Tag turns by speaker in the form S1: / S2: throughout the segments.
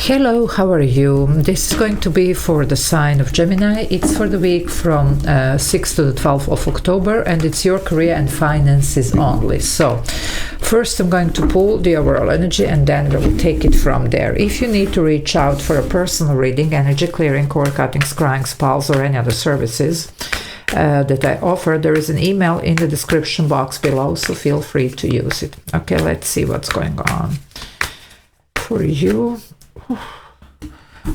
S1: Hello, how are you? This is going to be for the sign of Gemini. It's for the week from 6th to the 12th of October, and it's your career and finances only. So first I'm going to pull the overall energy, and then we'll take it from there. If you need to reach out for a personal reading, energy clearing, cord cutting, scrying, spells, or any other services that I offer, there is an email in the description box below, so feel free to use it. Okay, let's see what's going on for you.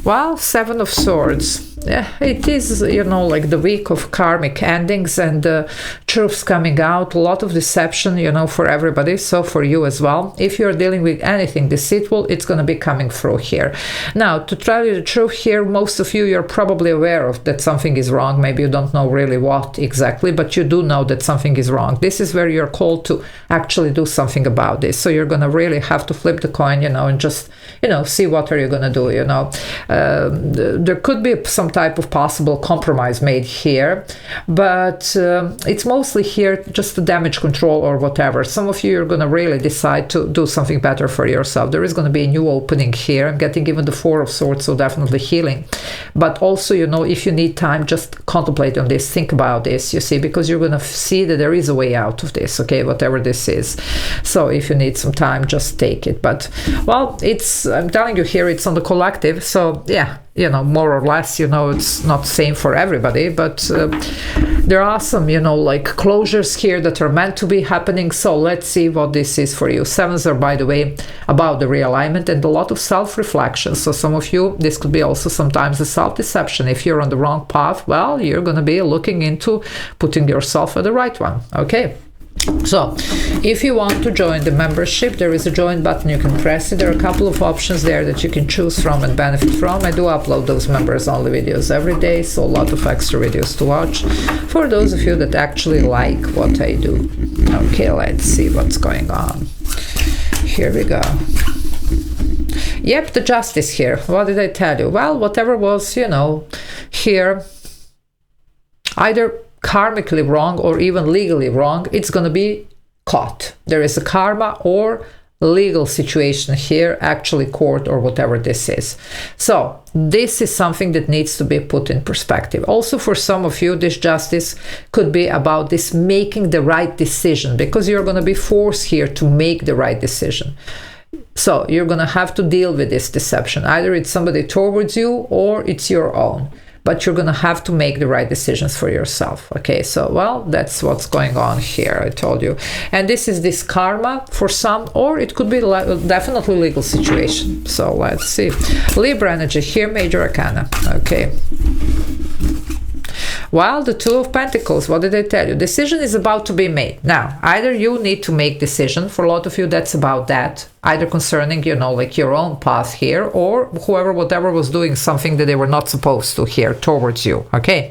S1: Well, Seven of Swords. Yeah, it is, like the week of karmic endings and truths coming out. A lot of deception, for everybody. So for you as well. If you're dealing with anything deceitful, it's going to be coming through here. Now, to tell you the truth here, most of you're probably aware of that something is wrong. Maybe you don't know really what exactly, but you do know that something is wrong. This is where you're called to actually do something about this. So you're going to really have to flip the coin, and just, see what are you going to do, There could be some type of possible compromise made here, but it's mostly here just the damage control or whatever. Some of you are going to really decide to do something better for yourself. There is going to be a new opening here. I'm getting even the Four of Swords, so definitely healing. But also, if you need time, just contemplate on this, think about this, you see, because you're going to see that there is a way out of this, okay, whatever this is. So if you need some time, just take it. But, well, I'm telling you here, it's on the collective, so yeah, more or less, it's not the same for everybody, but there are some, like closures here that are meant to be happening. So let's see what this is for you. Sevens are, by the way, about the realignment and a lot of self-reflection. So some of you, this could be also sometimes a self-deception. If you're on the wrong path, well, you're going to be looking into putting yourself at the right one, okay? So if you want to join the membership, there is a join button, you can press it. There are a couple of options there that you can choose from and benefit from. I do upload those members only videos every day, so a lot of extra videos to watch for those of you that actually like what I do. Okay, let's see what's going on. Here we go. Yep, the Justice here. What did I tell you? Well, whatever was, here, either karmically wrong or even legally wrong, it's going to be caught. There is a karma or legal situation here, actually court or whatever this is. So this is something that needs to be put in perspective. Also for some of you, this justice could be about this making the right decision, because you're going to be forced here to make the right decision. So you're going to have to deal with this deception. Either it's somebody towards you or it's your own. But you're going to have to make the right decisions for yourself. Okay, so, well, that's what's going on here, I told you. And this is this karma for some, or it could be definitely legal situation. So let's see. Libra energy here, Major Arcana. Okay. Well, the Two of Pentacles, what did I tell you? Decision is about to be made. Now, either you need to make decision. For a lot of you, that's about that. Either concerning, like your own path here, or whatever was doing something that they were not supposed to here towards you, okay?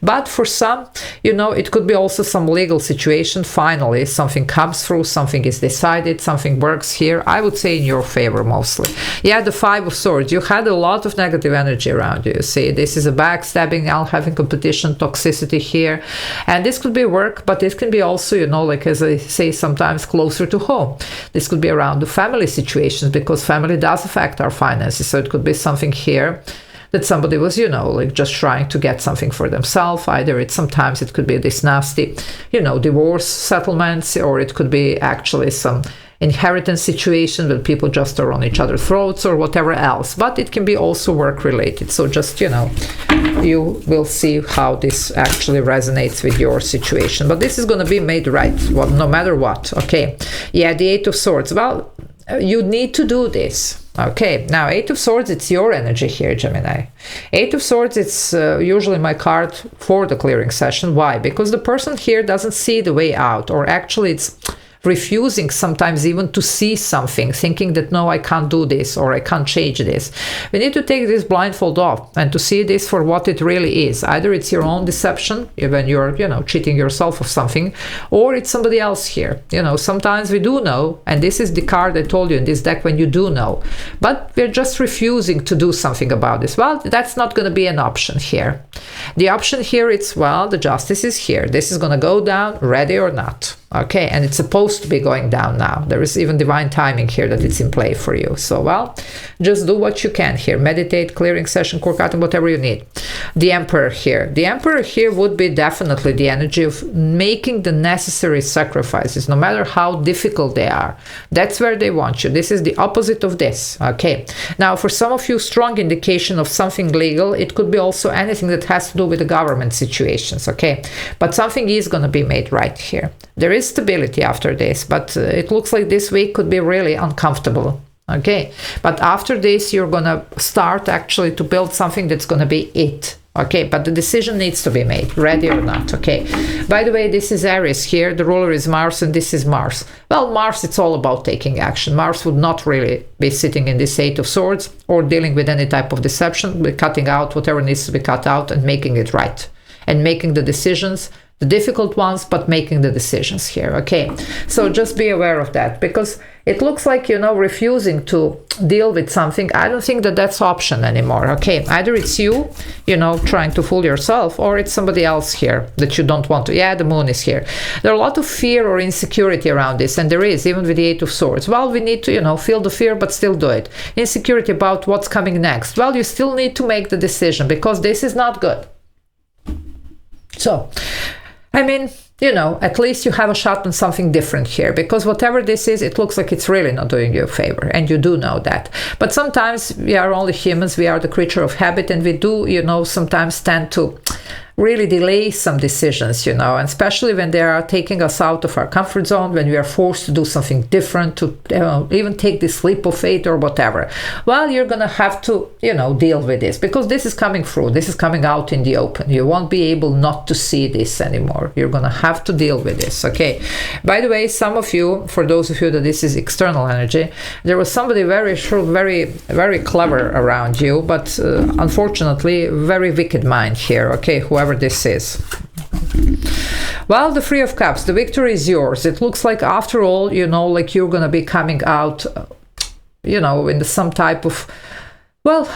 S1: But for some, it could be also some legal situation. Finally, something comes through, something is decided, something works here. I would say in your favor mostly. Yeah, the Five of Swords. You had a lot of negative energy around you, see. This is a backstabbing, having competition, toxicity here. And this could be work, but this can be also, like as I say, sometimes closer to home. This could be around the family situations, because family does affect our finances. So it could be something here that somebody was, like just trying to get something for themselves. Either sometimes it could be this nasty, divorce settlements, or it could be actually some inheritance situation where people just are on each other's throats or whatever else. But it can be also work related. So just, you will see how this actually resonates with your situation. But this is going to be made right, well, no matter what. Okay. Yeah, the Eight of Swords. Well, you need to do this. Okay, now Eight of Swords, it's your energy here, Gemini. Eight of Swords, it's usually my card for the clearing session. Why? Because the person here doesn't see the way out, or actually it's refusing sometimes even to see something, thinking that no, I can't do this or I can't change this. We need to take this blindfold off and to see this for what it really is. Either it's your own deception when you're, cheating yourself of something, or it's somebody else here. Sometimes we do know, and this is the card I told you in this deck, when you do know, but we're just refusing to do something about this. Well, that's not going to be an option here. The option here, it's, well, the Justice is here. This is going to go down, ready or not. Okay, and it's supposed to be going down now. There is even divine timing here that it's in play for you. So, well, just do what you can here. Meditate, clearing session, core cutting, whatever you need. The Emperor here. The Emperor here would be definitely the energy of making the necessary sacrifices, no matter how difficult they are. That's where they want you. This is the opposite of this. Okay. Now, for some of you, strong indication of something legal. It could be also anything that has to do with the government situations. Okay. But something is going to be made right here. There is stability after this, but it looks like this week could be really uncomfortable. Okay, but after this you're gonna start actually to build something that's gonna be it. Okay, but the decision needs to be made, ready or not. Okay, by the way, this is Aries here, the ruler is Mars, and this is Mars. Well, Mars, it's all about taking action. Mars would not really be sitting in this Eight of Swords or dealing with any type of deception, but cutting out whatever needs to be cut out and making it right, and making the decisions, the difficult ones, but making the decisions here. Okay, so just be aware of that, because it looks like, you know, refusing to deal with something. I don't think that that's option anymore. Okay, either it's you, you know, trying to fool yourself, or it's somebody else here that you don't want to. Yeah, the moon is here. There are a lot of fear or insecurity around this, and there is, even with the Eight of Swords. Well, we need to, you know, feel the fear, but still do it. Insecurity about what's coming next. Well, you still need to make the decision, because this is not good. So, I mean, you know, at least you have a shot on something different here, because whatever this is, it looks like it's really not doing you a favor, and you do know that. But sometimes we are only humans, we are the creature of habit, and we do, you know, sometimes tend to really delay some decisions, you know, and especially when they are taking us out of our comfort zone, when we are forced to do something different, to even take this leap of faith or whatever. Well, you're gonna have to, you know, deal with this, because this is coming through, this is coming out in the open. You won't be able not to see this anymore. You're gonna have to deal with this. Okay, by the way, some of you, for those of you that this is external energy, there was somebody very sure, very clever around you, but unfortunately very wicked mind here. Okay, whoever this is. Well, the Three of Cups, the victory is yours. It looks like, after all, you know, like you're gonna be coming out, you know, in some type of, well,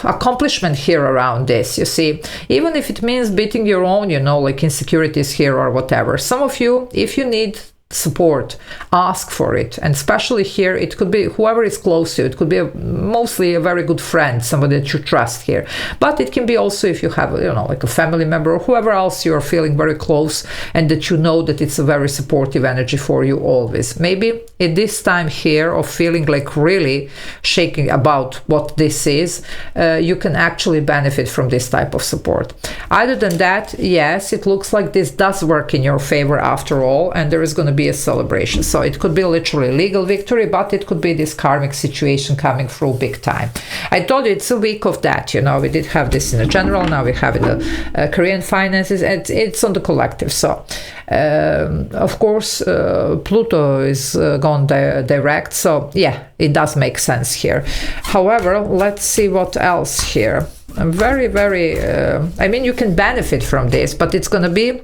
S1: accomplishment here around this, you see, even if it means beating your own, you know, like insecurities here or whatever. Some of you, if you need support, ask for it, and especially here it could be whoever is close to you. It could be mostly a very good friend, somebody that you trust here, but it can be also if you have, you know, like a family member or whoever else you are feeling very close, and that you know that it's a very supportive energy for you always. Maybe at this time here of feeling like really shaking about what this is, you can actually benefit from this type of support. Other than that, yes, it looks like this does work in your favor after all, and there is going to be a celebration. So it could be literally legal victory, but it could be this karmic situation coming through big time. I told you it's a week of that, you know, we did have this in the general, now we have in the Korean finances, and it's on the collective. So of course Pluto is gone direct, so yeah, it does make sense here. However, let's see what else here. I'm very I mean, you can benefit from this, but it's going to be,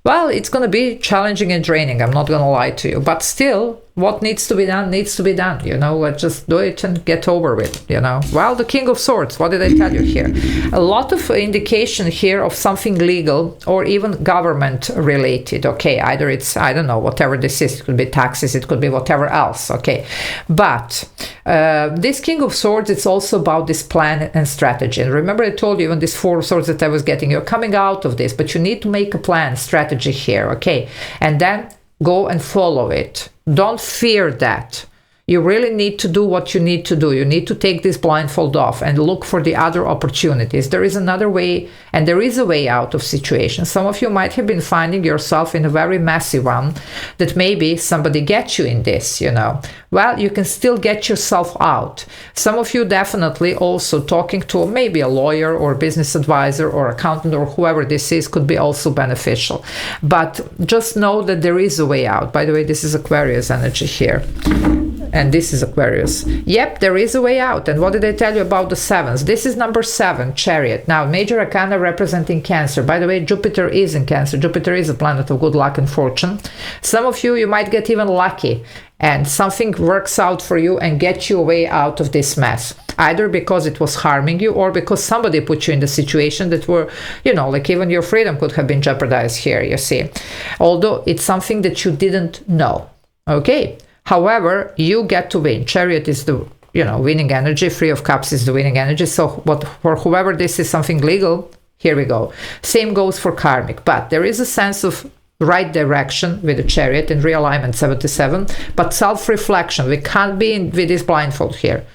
S1: well, it's going to be challenging and draining, I'm not going to lie to you, but still, what needs to be done needs to be done, you know. Let's just do it and get over with, you know. Well, the King of Swords, what did I tell you here? A lot of indication here of something legal or even government related. Okay, either it's, I don't know, whatever this is, it could be taxes, it could be whatever else. Okay, but this King of Swords, it's also about this plan and strategy. And remember, I told you even this Four of Swords that I was getting, you're coming out of this, but you need to make a plan, strategy here. Okay, and then go and follow it. Don't fear that. You really need to do what you need to do. You need to take this blindfold off and look for the other opportunities. There is another way, and there is a way out of situations. Some of you might have been finding yourself in a very messy one, that maybe somebody gets you in this, you know. Well, you can still get yourself out. Some of you definitely also talking to maybe a lawyer or business advisor or accountant or whoever this is could be also beneficial. But just know that there is a way out. By the way, this is Aquarius energy here. and this is Aquarius. Yep, there is a way out. And what did I tell you about the sevens? This is number 7, Chariot. Now, major arcana representing Cancer. By the way, Jupiter is in Cancer. Jupiter is a planet of good luck and fortune. Some of you might get even lucky and something works out for you and get you a way out of this mess. Either because it was harming you or because somebody put you in the situation that were, you know, like even your freedom could have been jeopardized here, you see. Although it's something that you didn't know. Okay. However, you get to win. Chariot is the, you know, winning energy. 3 of Cups is the winning energy. So what, for whoever this is something legal, here we go. Same goes for karmic. But there is a sense of right direction with the Chariot and realignment 77, but self-reflection. We can't be with this blindfold here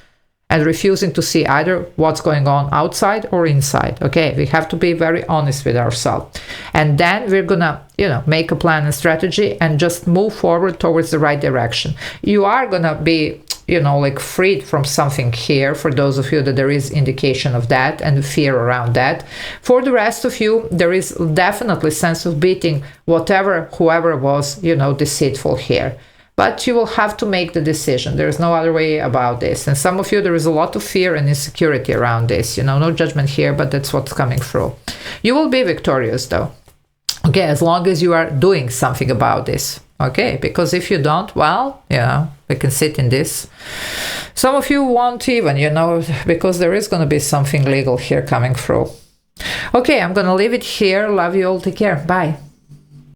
S1: and refusing to see either what's going on outside or inside. Okay, we have to be very honest with ourselves. And then we're gonna, you know, make a plan and strategy and just move forward towards the right direction. You are gonna be, you know, like freed from something here, for those of you that there is indication of that and fear around that. For the rest of you, there is definitely sense of beating whoever was, you know, deceitful here. But you will have to make the decision. There's no other way about this. And some of you, there is a lot of fear and insecurity around this. You know, no judgment here, but that's what's coming through. You will be victorious though. Okay, as long as you are doing something about this. Okay, because if you don't, well, you know, we can sit in this. Some of you won't even, you know, because there is going to be something legal here coming through. Okay, I'm going to leave it here. Love you all. Take care. Bye.